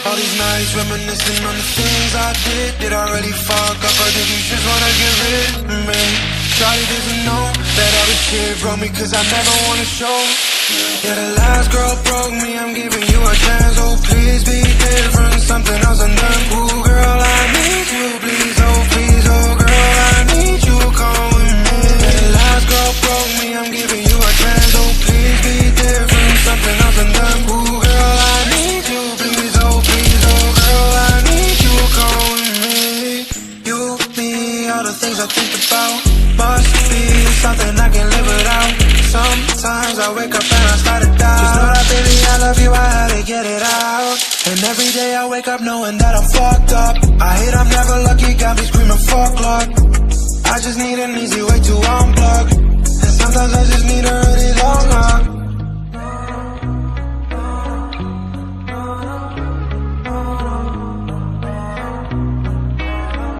All these nights reminiscing on the things I did. Did I really fuck up or did you just wanna get rid of me? Shawty doesn't know that all this shit broke me, cause I never wanna show. Yeah, the last girl broke me, I'm giving you a chance. Oh, please be different, something else and then ooh, girl, I need you, please, oh girl, I need you, come with me. Yeah, the last girl broke me, I'm giving you a chance. Oh, please be different, something else and then ooh, girl, I need you, please, oh girl, I need you, come with me. You, me, all the things I think about must be something I can live without. Sometimes I wake up and I start to doubt. Just know that baby I love you, I had to get it out. And every day I wake up knowing that I'm fucked up. I hate I'm never lucky, got me screaming fuck luck. I just need an easy way to unplug, and sometimes I just need a really long hug.